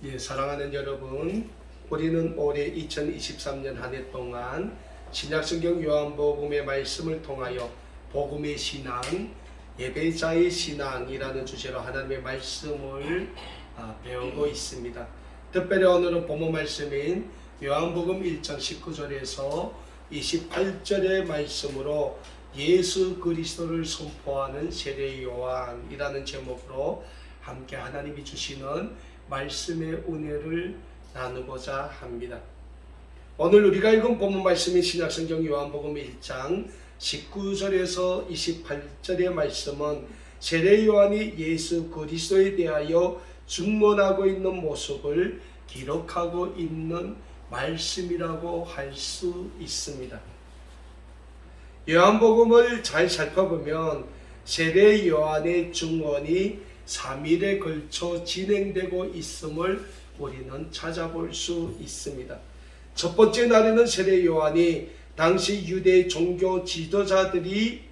사랑하는 여러분, 우리는 올해 2023년 한 해 동안 신약성경 요한복음의 말씀을 통하여 복음의 신앙, 예배자의 신앙이라는 주제로 하나님의 말씀을 배우고 있습니다. 특별히 오늘은 본문 말씀인 요한복음 1장 19절에서 28절의 말씀으로 예수 그리스도를 선포하는 세례 요한이라는 제목으로 함께 하나님이 주시는 말씀의 은혜를 나누고자 합니다. 오늘 우리가 읽은 본문 말씀인 신약성경 요한복음 1장 19절에서 28절의 말씀은 세례 요한이 예수 그리스도에 대하여 증언하고 있는 모습을 기록하고 있는 말씀이라고 할 수 있습니다. 요한복음을 잘 살펴보면 세례 요한의 증언이 3일에 걸쳐 진행되고 있음을 우리는 찾아볼 수 있습니다. 첫 번째 날에는 세례 요한이 당시 유대 종교 지도자들이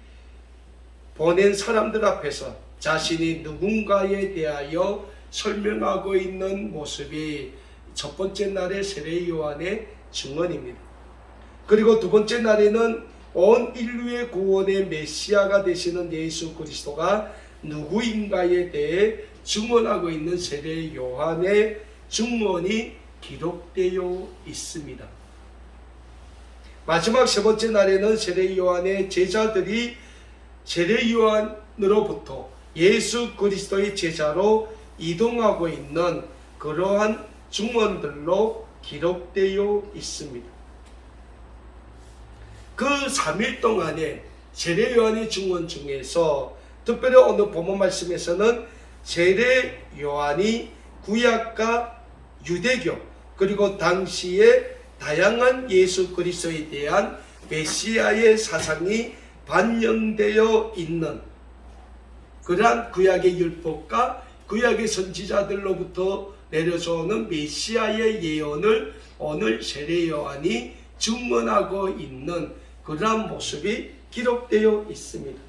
보낸 사람들 앞에서 자신이 누군가에 대하여 설명하고 있는 모습이 첫 번째 날의 세례 요한의 증언입니다. 그리고 두 번째 날에는 온 인류의 구원의 메시아가 되시는 예수 그리스도가 누구인가에 대해 증언하고 있는 세례 요한의 증언이 기록되어 있습니다. 마지막 세 번째 날에는 세례 요한의 제자들이 세례 요한으로부터 예수 그리스도의 제자로 이동하고 있는 그러한 증언들로 기록되어 있습니다. 그 3일 동안에 세례 요한의 증언 중에서 특별히 오늘 본문 말씀에서는 세례 요한이 구약과 유대교 그리고 당시에 다양한 예수 그리스도에 대한 메시아의 사상이 반영되어 있는 그러한 구약의 율법과 구약의 선지자들로부터 내려져오는 메시아의 예언을 오늘 세례 요한이 증언하고 있는 그러한 모습이 기록되어 있습니다.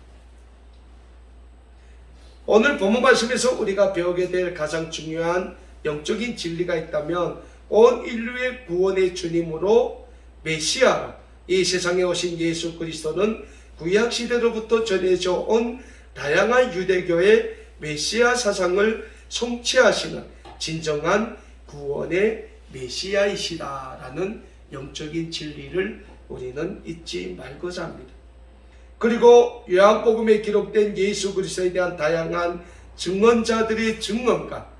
오늘 본문 말씀에서 우리가 배우게 될 가장 중요한 영적인 진리가 있다면 온 인류의 구원의 주님으로 메시아로 이 세상에 오신 예수 그리스도는 구약시대로부터 전해져 온 다양한 유대교의 메시아 사상을 성취하시는 진정한 구원의 메시아이시다라는 영적인 진리를 우리는 잊지 말고자 합니다. 그리고 요한복음에 기록된 예수 그리스도에 대한 다양한 증언자들의 증언과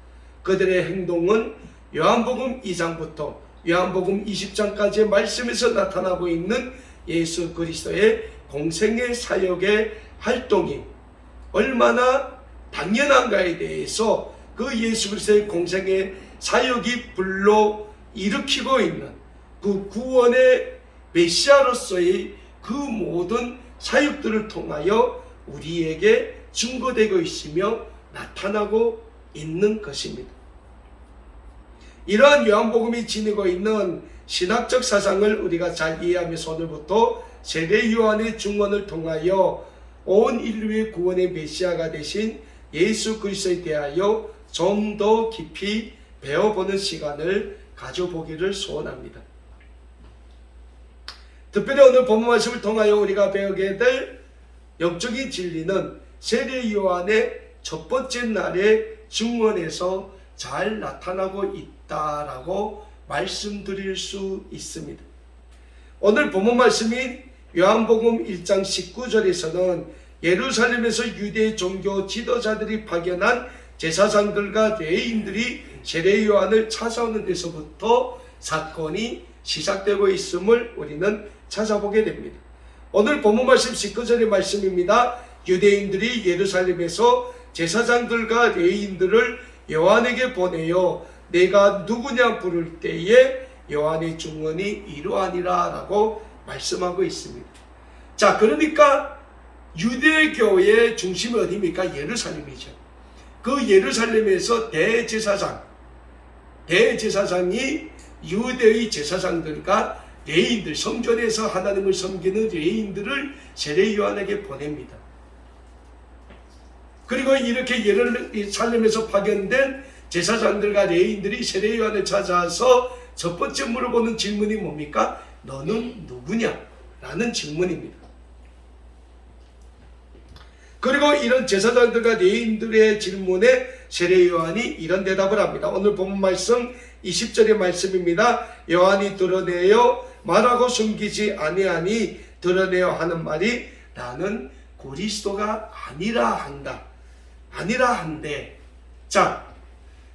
그들의 행동은 요한복음 2장부터 요한복음 20장까지의 말씀에서 나타나고 있는 예수 그리스도의 공생의 사역의 활동이 얼마나 당연한가에 대해서 그 예수 그리스도의 공생의 사역이 불러 일으키고 있는 그 구원의 메시아로서의 그 모든 사역들을 통하여 우리에게 증거되고 있으며 나타나고 있는 것입니다. 이러한 요한복음이 지니고 있는 신학적 사상을 우리가 잘 이해하면서 오늘부터 세례 요한의 증언을 통하여 온 인류의 구원의 메시아가 되신 예수 그리스도에 대하여 좀 더 깊이 배워보는 시간을 가져보기를 소원합니다. 특별히 오늘 본문 말씀을 통하여 우리가 배우게 될 영적인 진리는 세례 요한의 첫 번째 날의 증언에서 잘 나타나고 있다라고 말씀드릴 수 있습니다. 오늘 본문 말씀인 요한복음 1장 19절에서는 예루살렘에서 유대 종교 지도자들이 파견한 제사장들과 레위인들이 세례 요한을 찾아오는 데서부터 사건이 시작되고 있음을 우리는 찾아보게 됩니다. 오늘 본문 말씀 19절의 말씀입니다. 유대인들이 예루살렘에서 제사장들과 레위인들을 요한에게 보내어 내가 누구냐 부를 때에 요한의 증언이 이러하니라 라고 말씀하고 있습니다. 자, 그러니까 유대교의 중심이 어디입니까? 예루살렘이죠. 그 예루살렘에서 대제사장이 유대의 제사장들과 레위인들, 성전에서 하나님을 섬기는 레위인들을 세례 요한에게 보냅니다. 그리고 이렇게 예루살렘에서 파견된 제사장들과 레위인들이 세례 요한을 찾아와서 첫 번째 물어보는 질문이 뭡니까? 너는 누구냐? 라는 질문입니다. 그리고 이런 제사장들과 레위인들의 질문에 세례 요한이 이런 대답을 합니다. 오늘 본문 말씀 20절의 말씀입니다. 요한이 드러내어 말하고 숨기지 아니하니 드러내어 하는 말이 나는 그리스도가 아니라 한다. 아니라 한데. 자,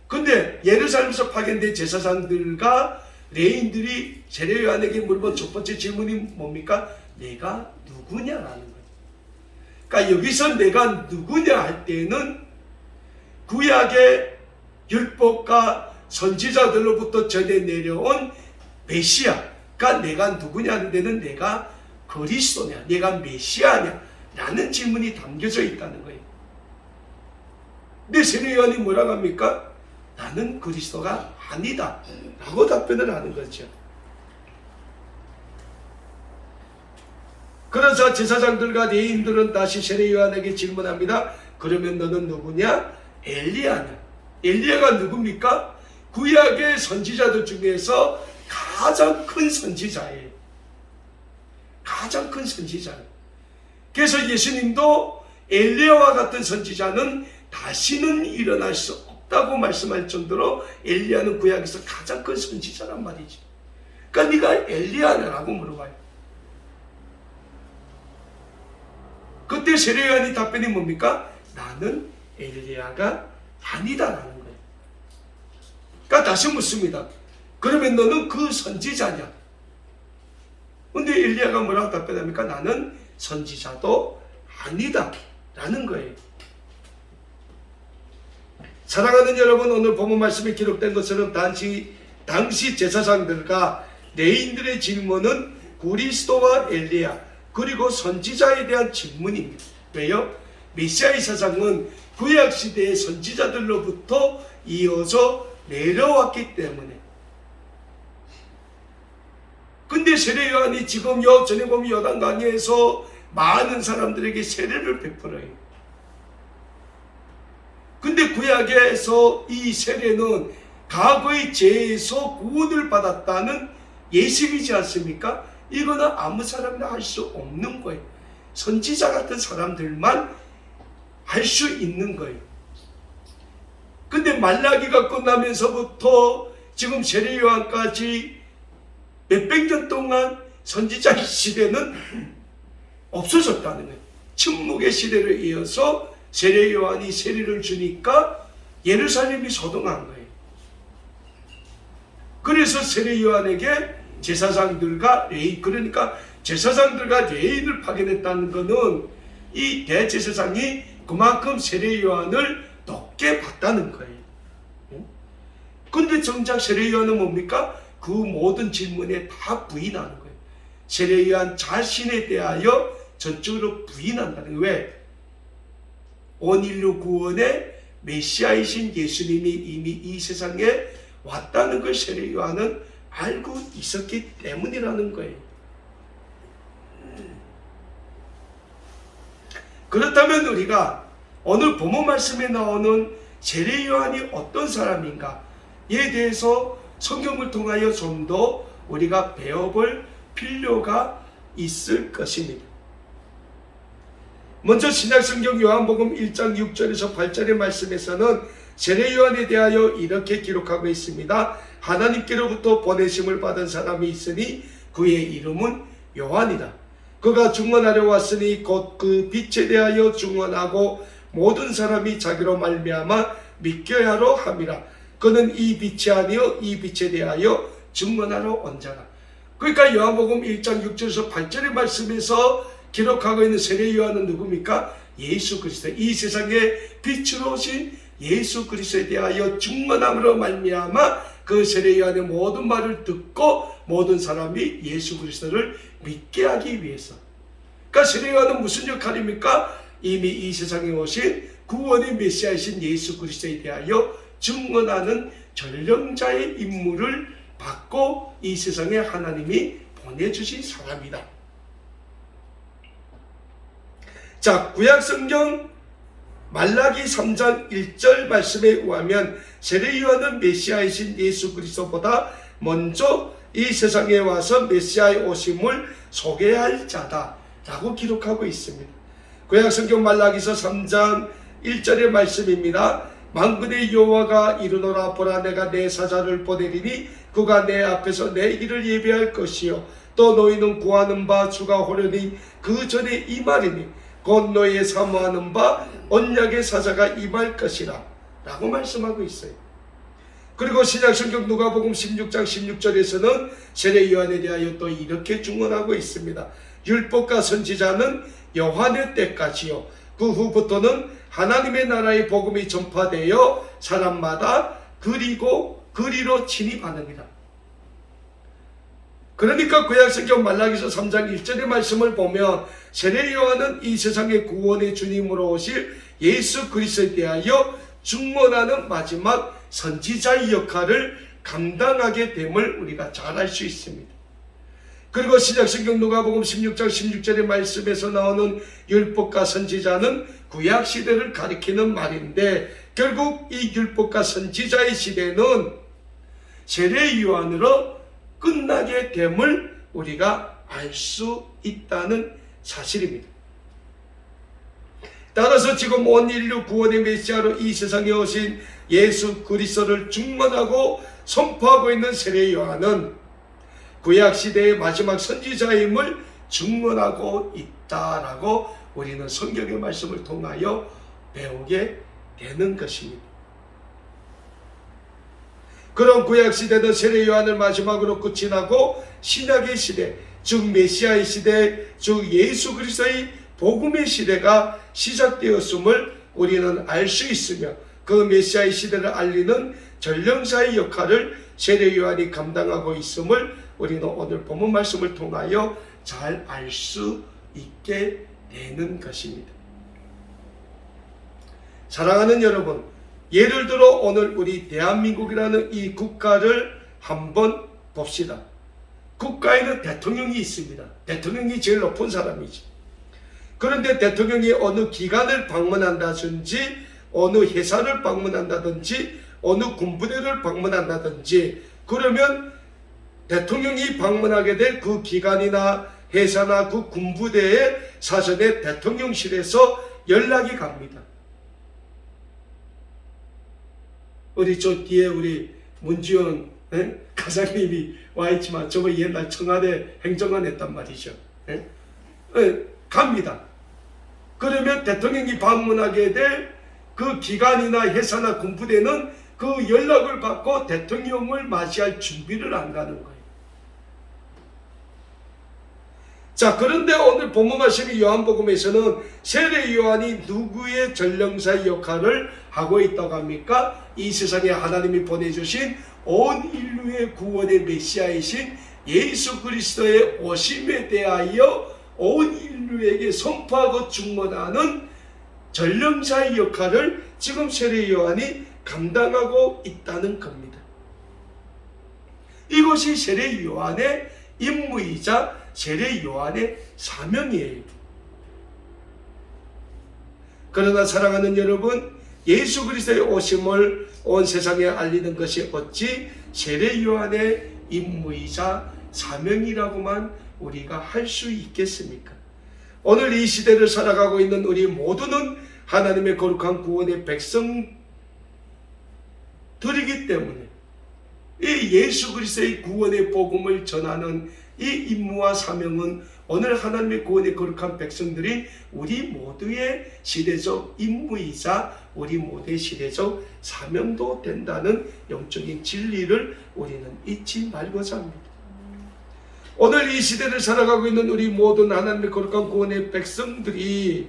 근데 예루살렘에서 파견된 제사장들과 레위인들이 세례 요한에게 물어본 첫 번째 질문이 뭡니까? 내가 누구냐라는 거예요. 그러니까 여기서 내가 누구냐 할 때는 구약의 율법과 선지자들로부터 전해 내려온 메시아가 내가 누구냐 하는 데는 내가 그리스도냐, 내가 메시아냐 라는 질문이 담겨져 있다는 거예요. 근데 세례 요한이 뭐라고 합니까? 나는 그리스도가 아니다 라고 답변을 하는 거죠. 그래서 제사장들과 레위인들은 다시 세례 요한에게 질문합니다. 그러면 너는 누구냐? 엘리야냐? 엘리야가 누굽니까? 구약의 선지자들 중에서 가장 큰 선지자예요. 가장 큰 선지자예요. 그래서 예수님도 엘리야와 같은 선지자는 다시는 일어날 수 없다고 말씀할 정도로 엘리야는 구약에서 가장 큰 선지자란 말이지. 그러니까 네가 엘리야냐라고 물어봐요. 그때 세례 요한이 답변이 뭡니까? 나는 엘리야가 아니다라는 거예요. 그러니까 다시 묻습니다. 그러면 너는 그 선지자냐? 근데 엘리야가 뭐라고 답변합니까? 나는 선지자도 아니다 라는 거예요. 사랑하는 여러분, 오늘 본문 말씀에 기록된 것처럼 당시 제사장들과 레위인들의 질문은 그리스도와 엘리야 그리고 선지자에 대한 질문입니다. 왜요? 메시아의 사상은 구약시대의 선지자들로부터 이어져 내려왔기 때문에. 근데 세례 요한이 지금 전에 보면 요단강에서 많은 사람들에게 세례를 베풀어요. 근데 구약에서 이 세례는 과거의 죄에서 구원을 받았다는 예식이지 않습니까? 이거는 아무 사람이나 할 수 없는 거예요. 선지자 같은 사람들만 할 수 있는 거예요. 근데 말라기가 끝나면서부터 지금 세례 요한까지 몇백 년 동안 선지자의 시대는 없어졌다는 거예요. 침묵의 시대를 이어서 세례 요한이 세례를 주니까 예루살렘이 소동한 거예요. 그래서 세례 요한에게 제사장들과 레위, 그러니까 제사장들과 레위인을 파견했다는 것은 이 대제사장이 그만큼 세례 요한을 높게 봤다는 거예요. 근데 정작 세례 요한은 뭡니까? 그 모든 질문에 다 부인하는 거예요. 세례 요한 자신에 대하여 전적으로 부인한다는 거예요. 왜? 온 인류 구원의 메시아이신 예수님이 이미 이 세상에 왔다는 걸 세례 요한은 알고 있었기 때문이라는 거예요. 그렇다면 우리가 오늘 본문 말씀에 나오는 세례 요한이 어떤 사람인가에 대해서 성경을 통하여 좀 더 우리가 배워볼 필요가 있을 것입니다. 먼저 신약성경 요한복음 1장 6절에서 8절의 말씀에서는 세례 요한에 대하여 이렇게 기록하고 있습니다. 하나님께로부터 보내심을 받은 사람이 있으니 그의 이름은 요한이다. 그가 증언하려 왔으니 곧 그 빛에 대하여 증언하고 모든 사람이 자기로 말미암아 믿게 하려 함이라. 그는 이 빛이 아니요 이 빛에 대하여 증언하러 온 자라. 그러니까 요한복음 1장 6절에서 8절의 말씀에서 기록하고 있는 세례 요한은 누굽니까? 예수 그리스도, 이 세상에 빛으로 오신 예수 그리스도에 대하여 증언함으로 말미암아 그 세례 요한의 모든 말을 듣고 모든 사람이 예수 그리스도를 믿게 하기 위해서. 그러니까 세례 요한은 무슨 역할입니까? 이미 이 세상에 오신 구원의 메시아이신 예수 그리스도에 대하여 증언하는 전령자의 임무를 받고 이 세상에 하나님이 보내주신 사람이다. 자, 구약성경 말라기 3장 1절 말씀에 의하면 세례 요한은 메시아이신 예수 그리스도보다 먼저 이 세상에 와서 메시아의 오심을 소개할 자다 라고 기록하고 있습니다. 구약성경 말라기서 3장 1절의 말씀입니다. 만군의 여호와가 이르노라. 보라, 내가 내 사자를 보내리니 그가 내 앞에서 내 길을 예비할 것이요 또 너희는 구하는 바 주가 호련히 그 전에 임하리니 곧 너희의 사모하는 바 언약의 사자가 임할 것이라 라고 말씀하고 있어요. 그리고 신약성경 누가복음 16장 16절에서는 세례 요한에 대하여 또 이렇게 증언하고 있습니다. 율법과 선지자는 요한의 때까지요 그 후부터는 하나님의 나라의 복음이 전파되어 사람마다 그리로 진입하느니라. 그러니까 구약성경 말라기서 3장 1절의 말씀을 보면 세례 요한은 이 세상의 구원의 주님으로 오실 예수 그리스도에 대하여 증언하는 마지막 선지자의 역할을 감당하게 됨을 우리가 잘 알 수 있습니다. 그리고 신약성경 누가복음 16장 16절의 말씀에서 나오는 율법과 선지자는 구약시대를 가리키는 말인데 결국 이 율법과 선지자의 시대는 세례 요한으로 끝나게 됨을 우리가 알 수 있다는 사실입니다. 따라서 지금 온 인류 구원의 메시아로 이 세상에 오신 예수 그리스도를 증언하고 선포하고 있는 세례 요한은 구약시대의 마지막 선지자임을 증언하고 있다라고 우리는 성경의 말씀을 통하여 배우게 되는 것입니다. 그런 구약시대는 세례 요한을 마지막으로 끝이 나고 신약의 시대, 즉 메시아의 시대, 즉 예수 그리스도의 복음의 시대가 시작되었음을 우리는 알 수 있으며 그 메시아의 시대를 알리는 전령사의 역할을 세례 요한이 감당하고 있음을 우리는 오늘 본문 말씀을 통하여 잘 알 수 있게 되는 것입니다. 사랑하는 여러분, 예를 들어 오늘 우리 대한민국이라는 이 국가를 한번 봅시다. 국가에는 대통령이 있습니다. 대통령이 제일 높은 사람이죠. 그런데 대통령이 어느 기관을 방문한다든지 어느 회사를 방문한다든지 어느 군부대를 방문한다든지 그러면 대통령이 방문하게 될 그 기관이나 회사나 그 군부대의 사전에 대통령실에서 연락이 갑니다. 우리 저 뒤에 우리 문지원 가장님이 와 있지만 저거 옛날 청와대 행정관 했단 말이죠. 갑니다. 그러면 대통령이 방문하게 될 그 기관이나 회사나 군부대는 그 연락을 받고 대통령을 맞이할 준비를 안 가는 거예요. 자, 그런데 오늘 본문 말씀이 요한복음에서는 세례 요한이 누구의 전령사의 역할을 하고 있다고 합니까? 이 세상에 하나님이 보내주신 온 인류의 구원의 메시아이신 예수 그리스도의 오심에 대하여 온 인류에게 선포하고 증언하는 전령자의 역할을 지금 세례 요한이 감당하고 있다는 겁니다. 이것이 세례 요한의 임무이자 세례 요한의 사명이에요. 그러나 사랑하는 여러분, 예수 그리스도의 오심을 온 세상에 알리는 것이 어찌 세례 요한의 임무이자 사명이라고만 우리가 할 수 있겠습니까? 오늘 이 시대를 살아가고 있는 우리 모두는 하나님의 거룩한 구원의 백성들이기 때문에 이 예수 그리스도의 구원의 복음을 전하는 이 임무와 사명은 오늘 하나님의 구원의 거룩한 백성들이 우리 모두의 시대적 임무이자 우리 모두의 시대적 사명도 된다는 영적인 진리를 우리는 잊지 말고자 합니다. 오늘 이 시대를 살아가고 있는 우리 모든 하나님의 거룩한 구원의 백성들이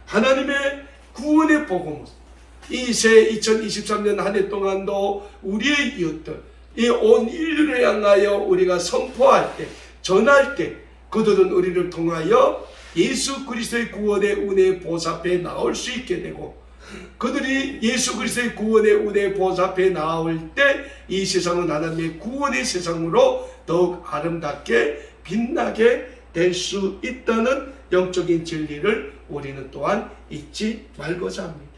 하나님의 구원의 복음, 이 새 2023년 한 해 동안도 우리의 이웃들, 이 온 인류를 향하여 우리가 선포할 때, 전할 때 그들은 우리를 통하여 예수 그리스도의 구원의 은혜의 보좌 앞에 나올 수 있게 되고 그들이 예수 그리스도의 구원의 은혜의 보좌 앞에 나올 때 이 세상은 하나님의 구원의 세상으로 더욱 아름답게 빛나게 될 수 있다는 영적인 진리를 우리는 또한 잊지 말고자 합니다.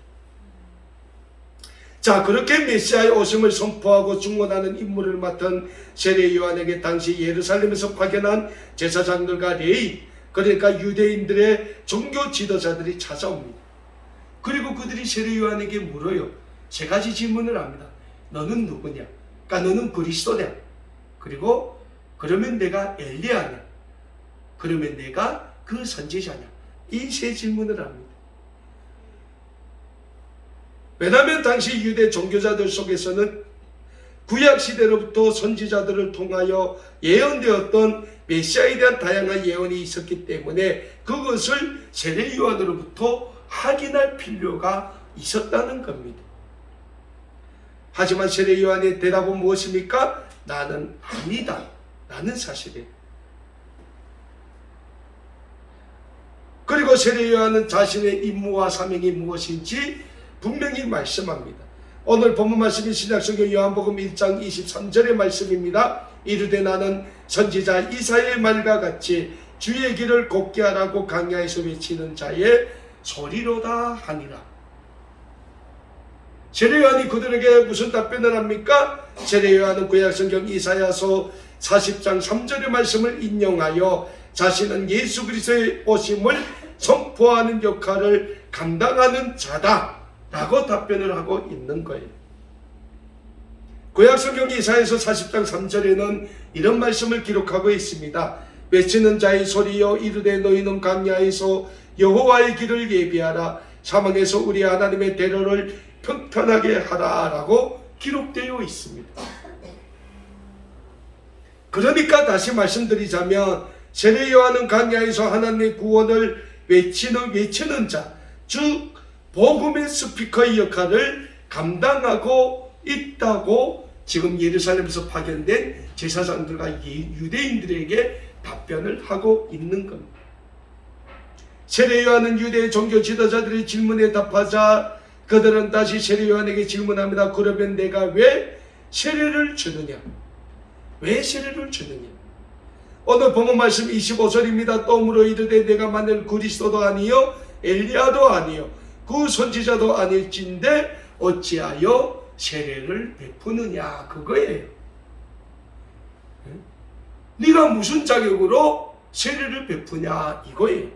자, 그렇게 메시아의 오심을 선포하고 중원하는 임무를 맡은 세례 요한에게 당시 예루살렘에서 파견한 제사장들과 레위, 그러니까 유대인들의 종교 지도자들이 찾아옵니다. 그리고 그들이 세례 요한에게 물어요. 세 가지 질문을 합니다. 너는 누구냐? 그러니까 너는 그리스도냐? 그리고 그러면 내가 엘리야냐? 그러면 내가 그 선지자냐? 이 세 질문을 합니다. 왜냐하면 당시 유대 종교자들 속에서는 구약시대로부터 선지자들을 통하여 예언되었던 메시아에 대한 다양한 예언이 있었기 때문에 그것을 세례 요한으로부터 확인할 필요가 있었다는 겁니다. 하지만 세례 요한의 대답은 무엇입니까? 나는 아니다. 라는 사실이에요. 그리고 세례 요한은 자신의 임무와 사명이 무엇인지 분명히 말씀합니다. 오늘 본문 말씀이 신약성경 요한복음 1장 23절의 말씀입니다. 이르되 나는 선지자 이사야의 말과 같이 주의 길을 곱게 하라고 광야에서 외치는 자의 소리로다 하니라. 세례 요한이 그들에게 무슨 답변을 합니까? 세례 요한은 구약성경 이사야서 40장 3절의 말씀을 인용하여 자신은 예수 그리스도의 오심을 선포하는 역할을 감당하는 자다 라고 답변을 하고 있는 거예요. 구약성경 이사야서 40장 3절에는 이런 말씀을 기록하고 있습니다. 외치는 자의 소리여 이르되 너희는 광야에서 여호와의 길을 예비하라. 사망에서 우리 하나님의 대로를 평탄하게 하라 라고 기록되어 있습니다. 그러니까 다시 말씀드리자면 세례 요한은 광야에서 하나님의 구원을 외치는 자, 즉 복음의 스피커의 역할을 감당하고 있다고 지금 예루살렘에서 파견된 제사장들과 유대인들에게 답변을 하고 있는 겁니다. 세례 요한은 유대 종교 지도자들의 질문에 답하자 그들은 다시 세례 요한에게 질문합니다. 그러면 내가 왜 세례를 주느냐? 왜 세례를 주느냐? 오늘 본문 말씀 25절입니다. 또 물어 이르되 내가 만일 그리스도도 아니요 엘리야도 아니요 그 선지자도 아닐진데 어찌하여 세례를 베푸느냐? 그거예요. 네가 무슨 자격으로 세례를 베푸냐? 이거예요.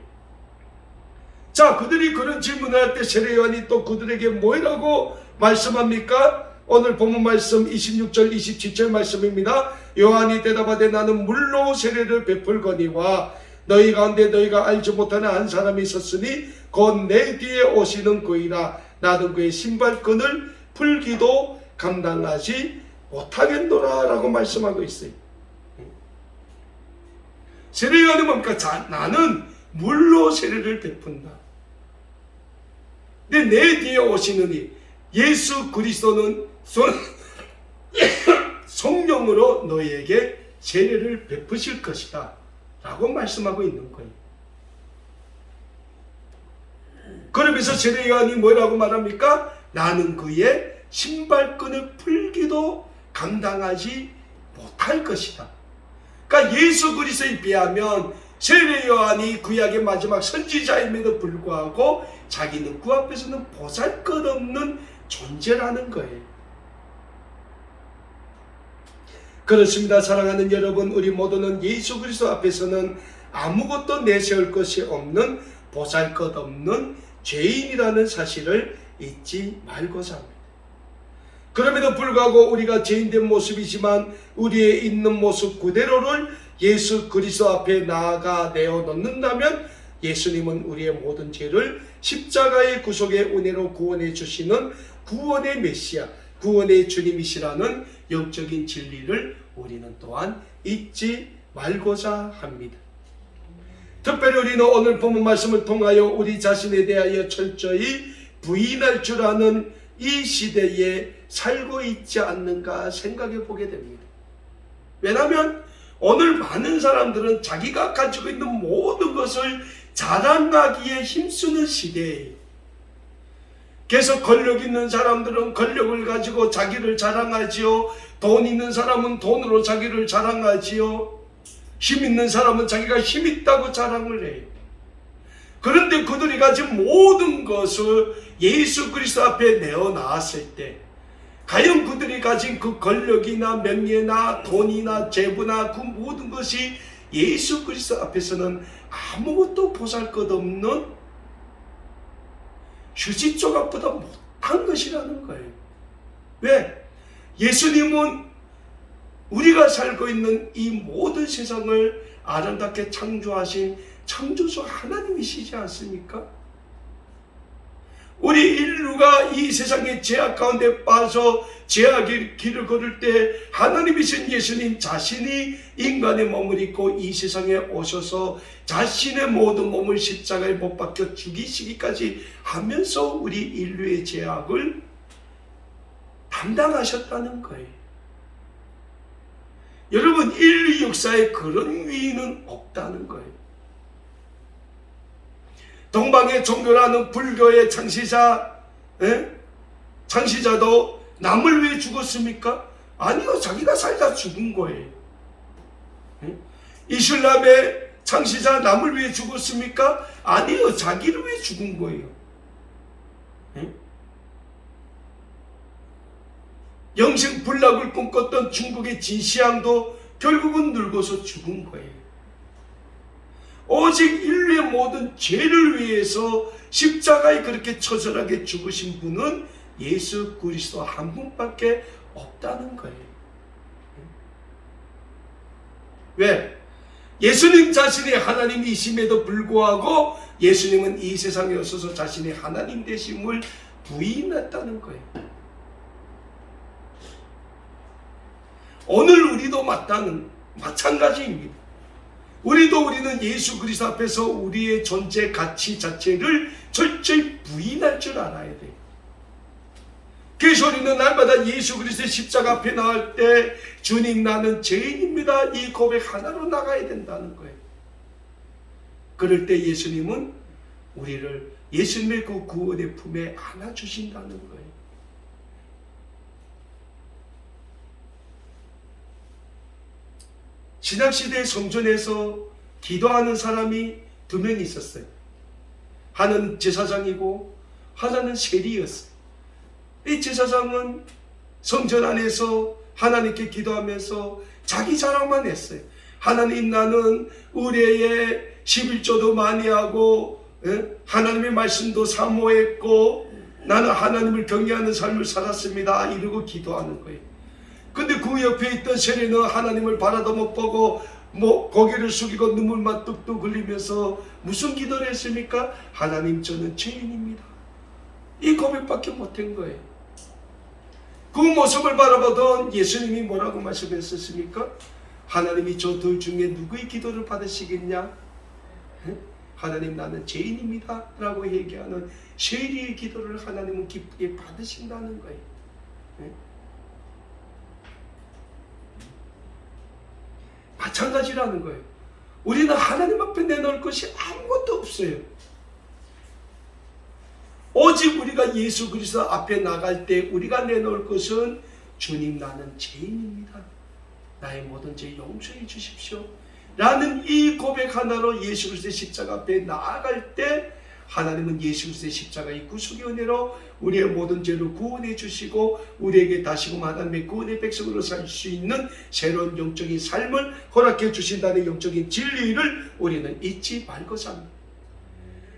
자, 그들이 그런 질문을 할 때 세례 요한이 또 그들에게 뭐라고 말씀합니까? 오늘 본문 말씀 26절 27절 말씀입니다. 요한이 대답하되 나는 물로 세례를 베풀거니와 너희 가운데 너희가 알지 못하는 한 사람이 있었으니 곧 내 뒤에 오시는 그이라. 나는 그의 신발끈을 풀기도 감당하지 못하겠노라 라고 말씀하고 있어요. 세례 요한이 뭡니까? 자, 나는 물로 세례를 베푼다. 근데 내 뒤에 오시느니 예수 그리스도는 성령으로 너희에게 세례를 베푸실 것이다 라고 말씀하고 있는 거예요. 그러면서 세례 요한이 뭐라고 말합니까? 나는 그의 신발끈을 풀기도 감당하지 못할 것이다. 그러니까 예수 그리스도에 비하면 세례 요한이 구약의 마지막 선지자임에도 불구하고 자기는 그 앞에서는 보잘것없는 존재라는 거예요. 그렇습니다. 사랑하는 여러분, 우리 모두는 예수 그리스도 앞에서는 아무것도 내세울 것이 없는 보잘것없는 죄인이라는 사실을 잊지 말고자 합니다. 그럼에도 불구하고 우리가 죄인된 모습이지만 우리의 있는 모습 그대로를 예수 그리스도 앞에 나아가 내어놓는다면 예수님은 우리의 모든 죄를 십자가의 구속의 은혜로 구원해 주시는 구원의 메시아, 구원의 주님이시라는 영적인 진리를 우리는 또한 잊지 말고자 합니다. 특별히 우리는 오늘 본문 말씀을 통하여 우리 자신에 대하여 철저히 부인할 줄 아는 이 시대에 살고 있지 않는가 생각해 보게 됩니다. 왜냐하면 오늘 많은 사람들은 자기가 가지고 있는 모든 것을 자랑하기에 힘쓰는 시대예요. 계속 권력 있는 사람들은 권력을 가지고 자기를 자랑하지요. 돈 있는 사람은 돈으로 자기를 자랑하지요. 힘 있는 사람은 자기가 힘 있다고 자랑을 해요. 그런데 그들이 가진 모든 것을 예수 그리스도 앞에 내어놨을 때 과연 그들이 가진 그 권력이나 명예나 돈이나 재부나 그 모든 것이 예수 그리스도 앞에서는 아무것도 보잘것없는 휴지 조각보다 못한 것이라는 거예요. 왜? 예수님은 우리가 살고 있는 이 모든 세상을 아름답게 창조하신 창조주 하나님이시지 않습니까? 우리 인류가 이 세상의 죄악 가운데 빠져 죄악의 길을 걸을 때 하나님이신 예수님 자신이 인간의 몸을 입고 이 세상에 오셔서 자신의 모든 몸을 십자가에 못 박혀 죽이시기까지 하면서 우리 인류의 죄악을 담당하셨다는 거예요. 여러분, 인류 역사에 그런 위인은 없다는 거예요. 동방의 종교라는 불교의 창시자도 남을 위해 죽었습니까? 아니요, 자기가 살다 죽은 거예요. 이슬람의 창시자 남을 위해 죽었습니까? 아니요, 자기를 위해 죽은 거예요. 영생불락을 꿈꿨던 중국의 진시황도 결국은 늙어서 죽은 거예요. 오직 인류의 모든 죄를 위해서 십자가에 그렇게 처절하게 죽으신 분은 예수 그리스도 한 분밖에 없다는 거예요. 왜? 예수님 자신이 하나님이심에도 불구하고 예수님은 이 세상에 오셔서 자신의 하나님 되심을 부인했다는 거예요. 오늘 우리도 마찬가지입니다. 우리는 예수 그리스도 앞에서 우리의 존재 가치 자체를 철저히 부인할 줄 알아야 돼요. 그래서 우리는 날마다 예수 그리스도의 십자가 앞에 나갈 때 주님, 나는 죄인입니다, 이 고백 하나로 나가야 된다는 거예요. 그럴 때 예수님은 우리를 예수님의 그 구원의 품에 안아주신다는 거예요. 신약시대 성전에서 기도하는 사람이 두 명이 있었어요. 하나는 제사장이고 하나는 세리였어요. 이 제사장은 성전 안에서 하나님께 기도하면서 자기 자랑만 했어요. 하나님, 나는 의례에 11조도 많이 하고 하나님의 말씀도 사모했고 나는 하나님을 경외하는 삶을 살았습니다, 이러고 기도하는 거예요. 근데 그 옆에 있던 세리는 하나님을 바라도 못 보고 고개를 숙이고 눈물만 뚝뚝 흘리면서 무슨 기도를 했습니까? 하나님, 저는 죄인입니다, 이 고백밖에 못한 거예요. 그 모습을 바라보던 예수님이 뭐라고 말씀했었습니까? 하나님이 저 둘 중에 누구의 기도를 받으시겠냐? 하나님, 나는 죄인입니다 라고 얘기하는 세리의 기도를 하나님은 기쁘게 받으신다는 거예요. 마찬가지라는 거예요. 우리는 하나님 앞에 내놓을 것이 아무것도 없어요. 오직 우리가 예수 그리스도 앞에 나갈 때 우리가 내놓을 것은 주님, 나는 죄인입니다, 나의 모든 죄 용서해 주십시오 라는 이 고백 하나로 예수 그리스도의 십자가 앞에 나아갈 때 하나님은 예수 그리스도의 십자가의 구속의 은혜로 우리의 모든 죄를 구원해 주시고 우리에게 다시금 하나님의 구원의 백성으로 살 수 있는 새로운 영적인 삶을 허락해 주신다는 영적인 진리를 우리는 잊지 말고자 합니다.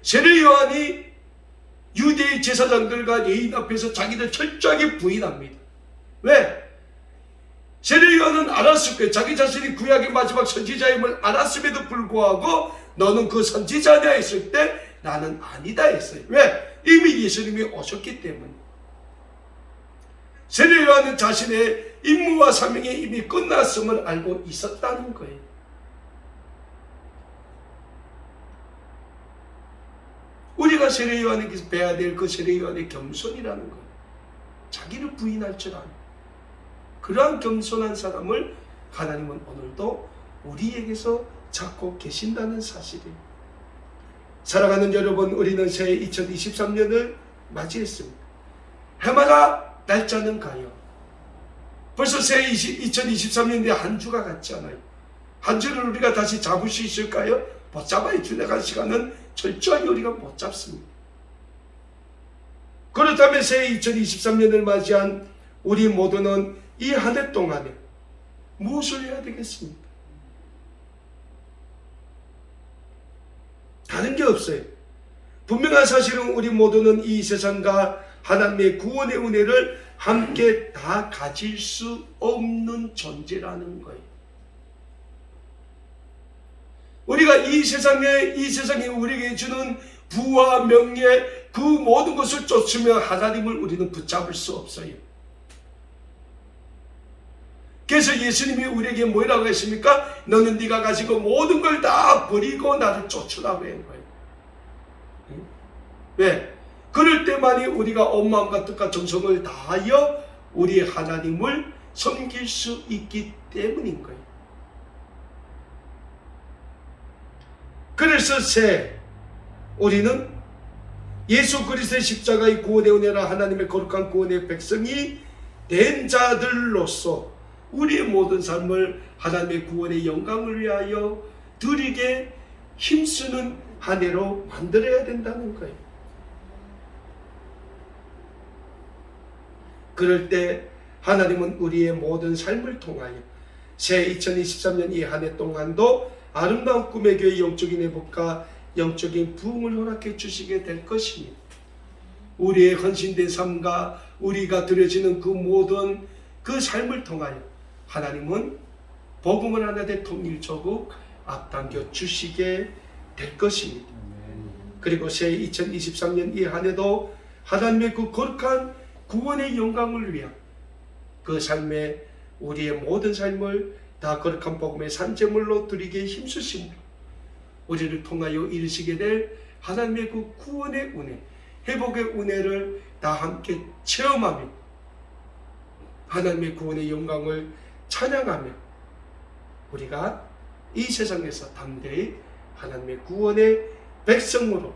세례 요한이 유대의 제사장들과 레위인 앞에서 자기를 철저하게 부인합니다. 왜? 세례 요한은 알았을 거예요. 자기 자신이 구약의 마지막 선지자임을 알았음에도 불구하고 너는 그 선지자냐 했을 때 나는 아니다 했어요. 왜? 이미 예수님이 오셨기 때문에. 세례 요한은 자신의 임무와 사명이 이미 끝났음을 알고 있었다는 거예요. 우리가 세례 요한에게서 배워야 될 그 세례 요한의 겸손이라는 거예요. 자기를 부인할 줄 아는 그러한 겸손한 사람을 하나님은 오늘도 우리에게서 찾고 계신다는 사실이에요. 사랑하는 여러분, 우리는 새해 2023년을 맞이했습니다. 해마다 날짜는 가요. 벌써 새해 2023년에 한 주가 갔잖아요. 한 줄을 우리가 다시 잡을 수 있을까요? 못 잡아요. 주내간 시간은 철저히 우리가 못 잡습니다. 그렇다면 새해 2023년을 맞이한 우리 모두는 이 한 해 동안에 무엇을 해야 되겠습니까? 다른 게 없어요. 분명한 사실은 우리 모두는 이 세상과 하나님의 구원의 은혜를 함께 다 가질 수 없는 존재라는 거예요. 우리가 이 세상에 우리에게 주는 부와 명예 그 모든 것을 쫓으며 하나님을 우리는 붙잡을 수 없어요. 그래서 예수님이 우리에게 뭐라고 했습니까? 너는 네가 가지고 모든 걸 다 버리고 나를 쫓으라고 한 거예요. 왜? 그럴 때만이 우리가 온 마음과 뜻과 정성을 다하여 우리 하나님을 섬길 수 있기 때문인 거예요. 그래서 우리는 예수 그리스도의 십자가의 구원의 은혜라 하나님의 거룩한 구원의 백성이 된 자들로서 우리의 모든 삶을 하나님의 구원의 영광을 위하여 드리게 힘쓰는 한 해로 만들어야 된다는 거예요. 그럴 때 하나님은 우리의 모든 삶을 통하여 새 2023년 이 한 해 동안도 아름다운 꿈의 교회 영적인 회복과 영적인 부흥을 허락해 주시게 될 것입니다. 우리의 헌신된 삶과 우리가 드려지는 그 모든 그 삶을 통하여 하나님은 복음을 하나의 통일조국 앞당겨 주시게 될 것입니다. 그리고 새 2023년 이 한 해도 하나님의 그 거룩한 구원의 영광을 위한 그 삶에 우리의 모든 삶을 다 거룩한 복음의 산재물로 드리게 힘쓰심으로 우리를 통하여 이루시게 될 하나님의 그 구원의 은혜, 회복의 은혜를 다 함께 체험하며 하나님의 구원의 영광을 찬양하며 우리가 이 세상에서 담대히 하나님의 구원의 백성으로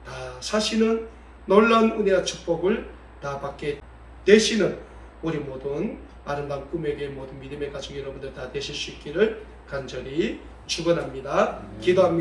다 사시는 놀라운 은혜와 축복을 다 받게 되시는 우리 모든 아름다운 꿈에게 모든 믿음의 가족 여러분들 다 되실 수 있기를 간절히 축원합니다. 기도합니다.